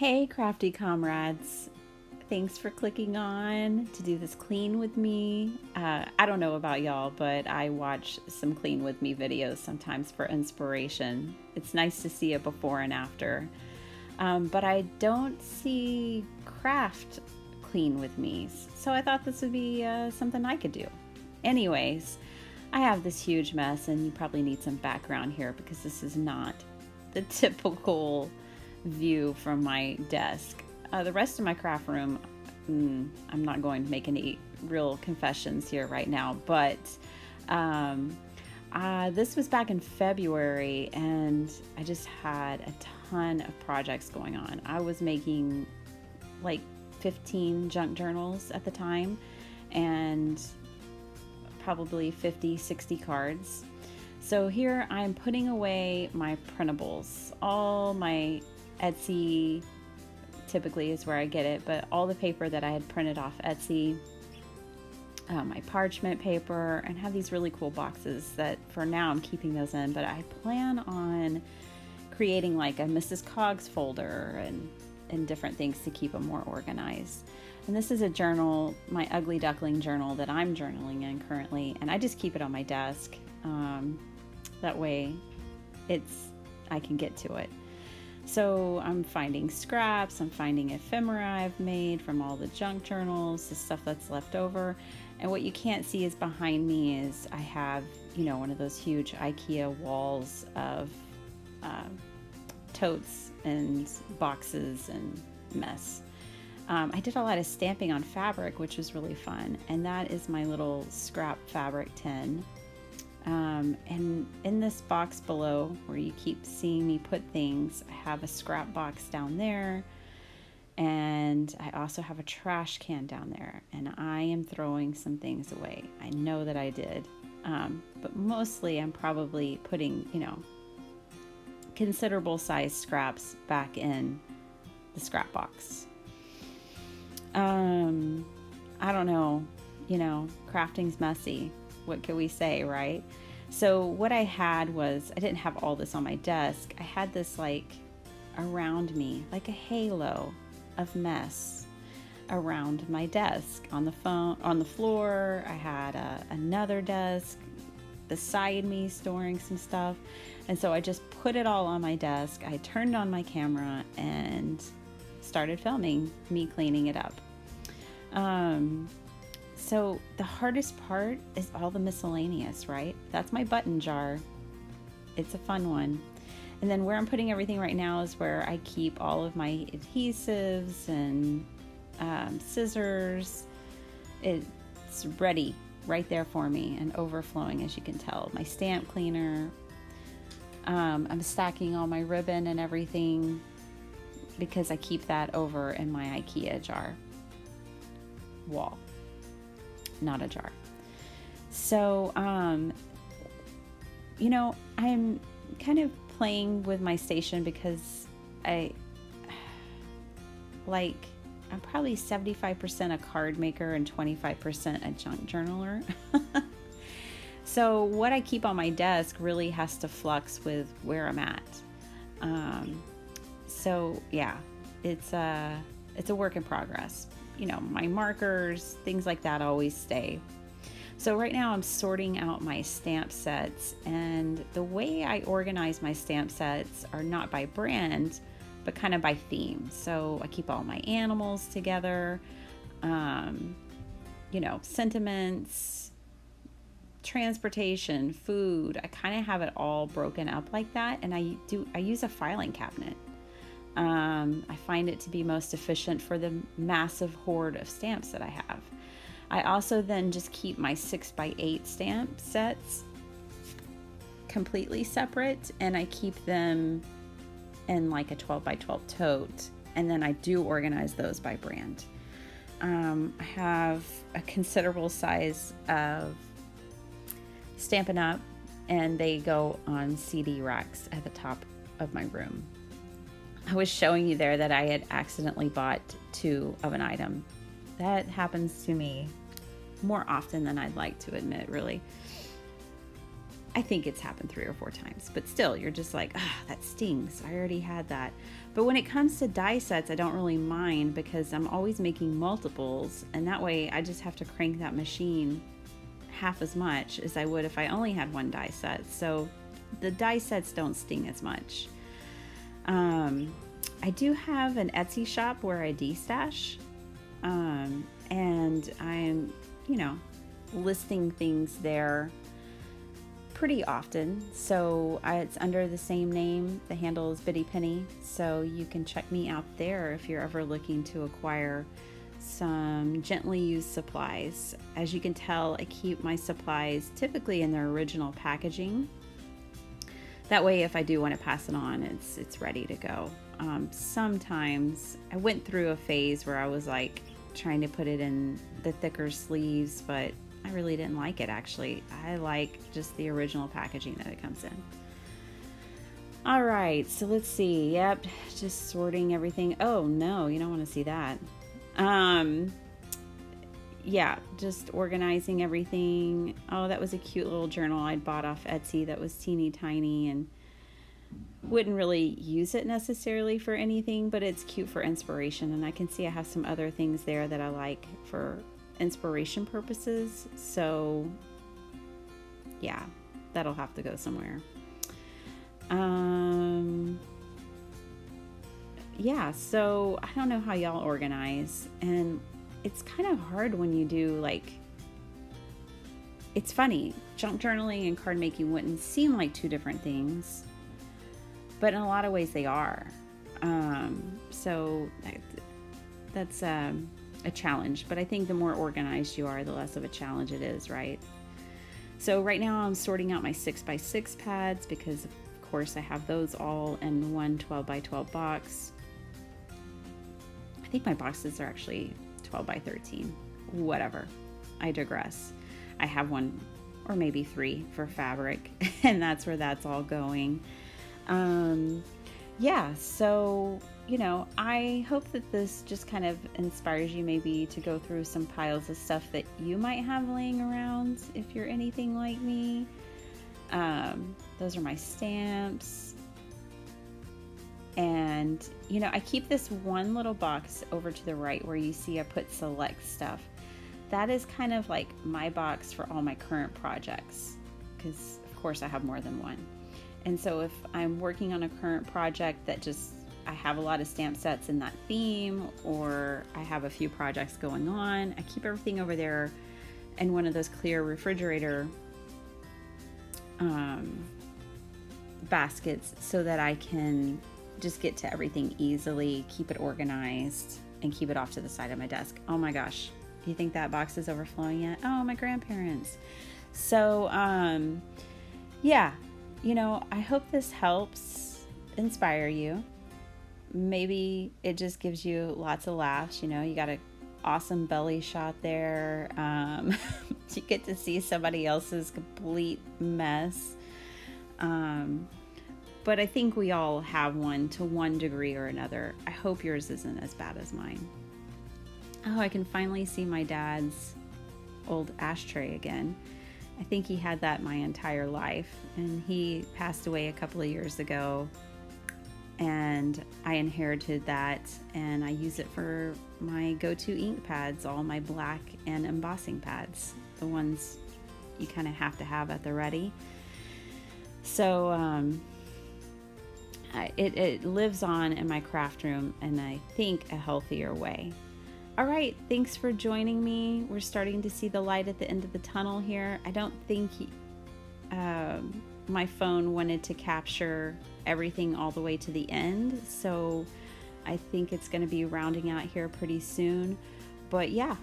Hey, crafty comrades. Thanks for clicking on to do this clean with me. I don't know about y'all, but I watch some clean with me videos sometimes for inspiration. It's nice to see a before and after. But I don't see craft clean with me. So I thought this would be something I could do. Anyways, I have this huge mess, and you probably need some background here because this is not the typical view from my desk. The rest of my craft room, I'm not going to make any real confessions here right now, but this was back in February, and I just had a ton of projects going on. I was making like 15 junk journals at the time, and probably 50, 60 cards. So here I'm putting away my printables, all my Etsy typically is where I get it, but all the paper that I had printed off Etsy, my parchment paper, and have these really cool boxes that for now I'm keeping those in, but I plan on creating like a Mrs. Coggs folder and different things to keep them more organized. And this is a journal, my Ugly Duckling journal that I'm journaling in currently, and I just keep it on my desk. That way I can get to it. So I'm finding scraps, I'm finding ephemera I've made from all the junk journals, the stuff that's left over. And what you can't see is behind me is I have, one of those huge IKEA walls of totes and boxes and mess. I did a lot of stamping on fabric, which was really fun. And that is my little scrap fabric tin. And in this box below where you keep seeing me put things, I have a scrap box down there, and I also have a trash can down there, and I am throwing some things away. I know that I did, but mostly I'm probably putting, considerable size scraps back in the scrap box. I don't know, crafting's messy. What can we say, right? So what I had was, I didn't have all this on my desk. I had this like around me, like a halo of mess around my desk. On the floor, I had another desk beside me storing some stuff. And so I just put it all on my desk. I turned on my camera and started filming me cleaning it up. So the hardest part is all the miscellaneous, right? That's my button jar. It's a fun one. And then where I'm putting everything right now is where I keep all of my adhesives and scissors. It's ready right there for me and overflowing, as you can tell. My stamp cleaner. I'm stacking all my ribbon and everything because I keep that over in my IKEA jar wall. Not a jar. So, I'm kind of playing with my station because I'm probably 75% a card maker and 25% a junk journaler. So what I keep on my desk really has to flux with where I'm at. So yeah, it's a work in progress. My markers, things like that always stay. So right now I'm sorting out my stamp sets, and the way I organize my stamp sets are not by brand, but kind of by theme. So I keep all my animals together, sentiments, transportation, food. I kind of have it all broken up like that, and I use a filing cabinet. I find it to be most efficient for the massive hoard of stamps that I have. I also then just keep my 6x8 stamp sets completely separate, and I keep them in like a 12x12 tote, and then I do organize those by brand. I have a considerable size of Stampin' Up, and they go on CD racks at the top of my room. I was showing you there that I had accidentally bought 2 of an item. That happens to me more often than I'd like to admit, really. I think it's happened 3 or 4 times, but still, you're just like, ah, that stings. I already had that. But when it comes to die sets, I don't really mind because I'm always making multiples, and that way I just have to crank that machine half as much as I would if I only had one die set. So the die sets don't sting as much. I do have an Etsy shop where I de-stash, and I'm, listing things there pretty often. So it's under the same name. The handle is Bitty Penny. So you can check me out there if you're ever looking to acquire some gently used supplies. As you can tell, I keep my supplies typically in their original packaging. That way, if I do want to pass it on, it's ready to go. Sometimes I went through a phase where I was like trying to put it in the thicker sleeves, but I really didn't like it, actually. I like just the original packaging that it comes in. All right, so let's see. Yep, just sorting everything. Oh no, you don't want to see that. Yeah, just organizing everything. Oh, that was a cute little journal I'd bought off Etsy that was teeny tiny, and wouldn't really use it necessarily for anything, but it's cute for inspiration. And I can see I have some other things there that I like for inspiration purposes. So yeah, that'll have to go somewhere. Yeah, so I don't know how y'all organize, and it's kind of hard when you do, like, it's funny, junk journaling and card making wouldn't seem like two different things, but in a lot of ways they are. So that's a challenge, but I think the more organized you are, the less of a challenge it is, right? So right now I'm sorting out my 6x6 pads because of course I have those all in one 12x12 box. I think my boxes are actually 12x13, whatever. I digress. I have one or maybe 3 for fabric, and that's where that's all going. Yeah, so, I hope that this just kind of inspires you maybe to go through some piles of stuff that you might have laying around if you're anything like me. Those are my stamps. And, I keep this one little box over to the right where you see I put select stuff. That is kind of like my box for all my current projects, because of course I have more than one. And so if I'm working on a current project that I have a lot of stamp sets in that theme, or I have a few projects going on, I keep everything over there in one of those clear refrigerator baskets so that I can just get to everything easily, keep it organized, and keep it off to the side of my desk. Oh my gosh, you think that box is overflowing yet? Oh, my grandparents. So, yeah, I hope this helps inspire you. Maybe it just gives you lots of laughs. You got an awesome belly shot there. You get to see somebody else's complete mess. But I think we all have one to one degree or another. I hope yours isn't as bad as mine. Oh, I can finally see my dad's old ashtray again. I think he had that my entire life, and he passed away a couple of years ago, and I inherited that, and I use it for my go-to ink pads, all my black and embossing pads, the ones you kind of have to have at the ready. So it lives on in my craft room, and I think a healthier way. All right, thanks for joining me. We're starting to see the light at the end of the tunnel here. I don't think my phone wanted to capture everything all the way to the end, so I think it's going to be rounding out here pretty soon. But yeah,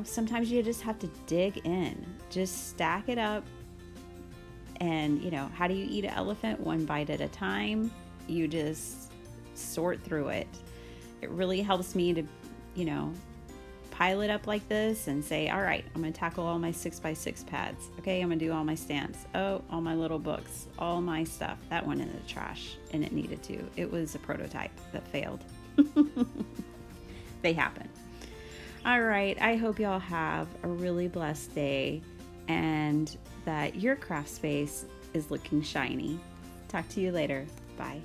sometimes you just have to dig in. Just stack it up. And, how do you eat an elephant? One bite at a time. You just sort through it. It really helps me to, pile it up like this and say, all right, I'm going to tackle all my 6x6 pads. Okay, I'm going to do all my stamps. Oh, all my little books, all my stuff. That went in the trash, and it needed to. It was a prototype that failed. They happen. All right, I hope y'all have a really blessed day. and that your craft space is looking shiny. Talk to you later. Bye.